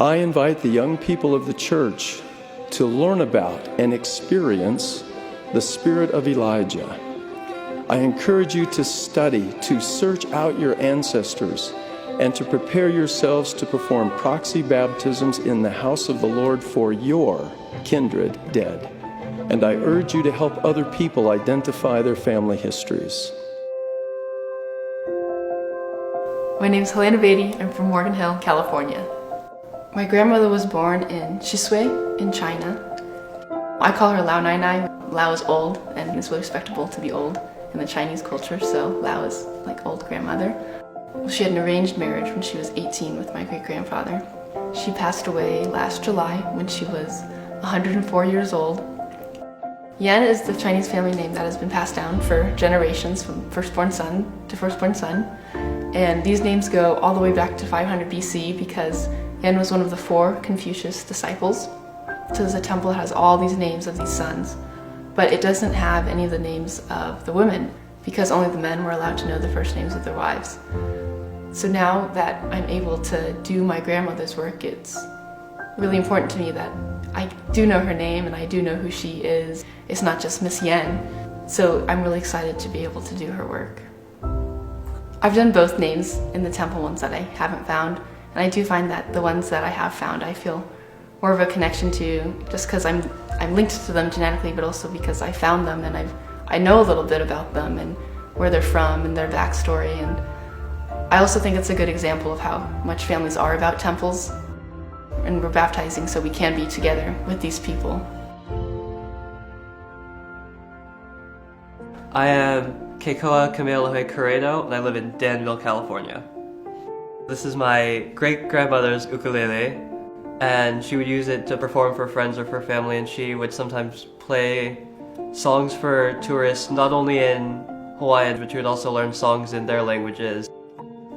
I invite the young people of the church to learn about and experience the spirit of Elijah. I encourage you to study, to search out your ancestors, and to prepare yourselves to perform proxy baptisms in the house of the Lord for your kindred dead. And I urge you to help other people identify their family histories. My name is Helena Beatty. I'm from Morgan Hill, California. My grandmother was born in Shisui in China. I call her Lao Nai Nai. Lao is old, and it's really respectable to be old in the Chinese culture, so Lao is like old grandmother. She had an arranged marriage when she was 18 with my great-grandfather. She passed away last July when she was 104 years old. Yan is the Chinese family name that has been passed down for generations from firstborn son to firstborn son. And these names go all the way back to 500 BC because Yan was one of the 4 Confucius disciples. So there's a temple that has all these names of these sons, but it doesn't have any of the names of the women because only the men were allowed to know the first names of their wives. So now that I'm able to do my grandmother's work, it's really important to me that I do know her name and I do know who she is. It's not just Miss Yan. So I'm really excited to be able to do her work. I've done both names in the temple ones that I haven't found, and I do find that the ones that I have found I feel more of a connection to just because I'm linked to them genetically, but also because I found them and I know a little bit about them and where they're from and their backstory. And I also think it's a good example of how much families are about temples, and we're baptizing so we can be together with these people. I am Keikoa Kamealohe Corredo, and I live in Danville, California. This is my great-grandmother's ukulele, and she would use it to perform for friends or for family, and she would sometimes play songs for tourists, not only in Hawaiian, but she would also learn songs in their languages.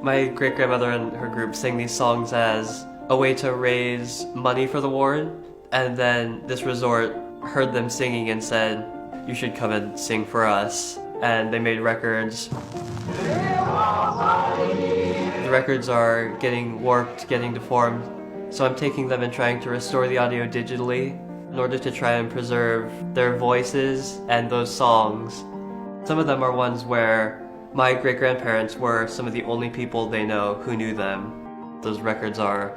My great-grandmother and her group sang these songs as a way to raise money for the ward, and then this resort heard them singing and said, "You should come and sing for us." And they made records. The records are getting warped, getting deformed, so I'm taking them and trying to restore the audio digitally in order to try and preserve their voices and those songs. Some of them are ones where my great-grandparents were some of the only people they know who knew them. Those records are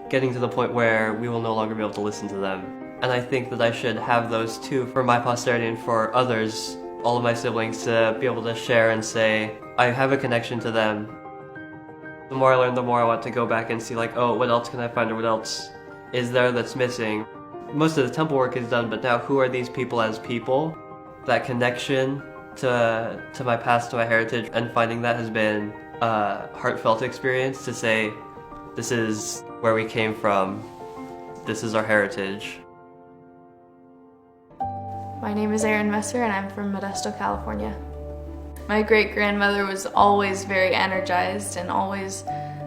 getting to the point where we will no longer be able to listen to them. And I think that I should have those too for my posterity and for others, all of my siblings, to be able to share and say, I have a connection to them. The more I learn, the more I want to go back and see like, oh, what else can I find or what else is there that's missing? Most of the temple work is done, but now who are these people as people? That connection to my past, to my heritage, and finding that has been a heartfelt experience to say, this is where we came from, this is our heritage. My name is Erin Messer and I'm from Modesto, California. My great-grandmother was always very energized and always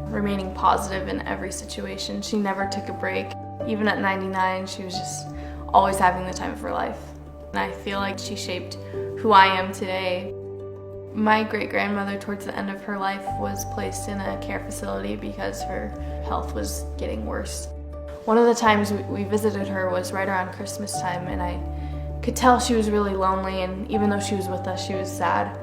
remaining positive in every situation. She never took a break. Even at 99, she was just always having the time of her life. And I feel like she shaped who I am today. My great-grandmother, towards the end of her life, was placed in a care facility because her health was getting worse. One of the times we visited her was right around Christmas time, and I could tell she was really lonely, and even though she was with us, she was sad.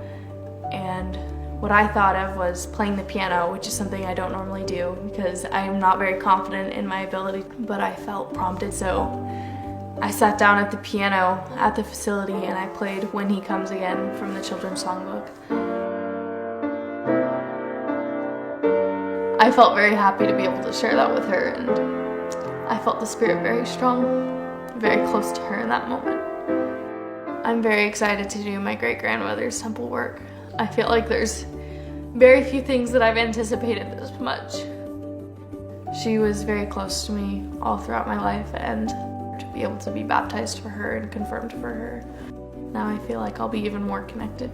And what I thought of was playing the piano, which is something I don't normally do because I am not very confident in my ability, but I felt prompted, so I sat down at the piano at the facility and I played When He Comes Again from the children's songbook. I felt very happy to be able to share that with her, and I felt the spirit very strong, very close to her in that moment. I'm very excited to do my great-grandmother's temple work. I feel like there's very few things that I've anticipated this much. She was very close to me all throughout my life, and to be able to be baptized for her and confirmed for her, now I feel like I'll be even more connected.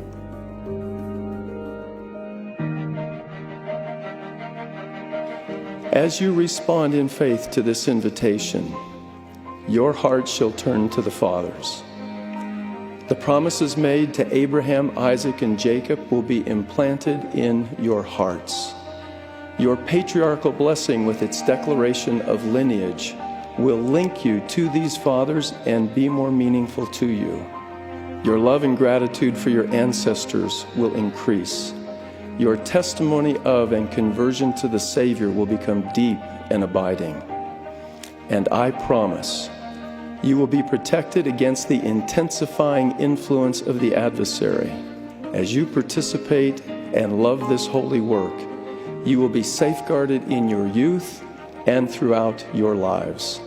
As you respond in faith to this invitation, your heart shall turn to the fathers. The promises made to Abraham, Isaac, and Jacob will be implanted in your hearts. Your patriarchal blessing with its declaration of lineage will link you to these fathers and be more meaningful to you. Your love and gratitude for your ancestors will increase. Your testimony of and conversion to the Savior will become deep and abiding. And I promise you will be protected against the intensifying influence of the adversary. As you participate and love this holy work, you will be safeguarded in your youth and throughout your lives.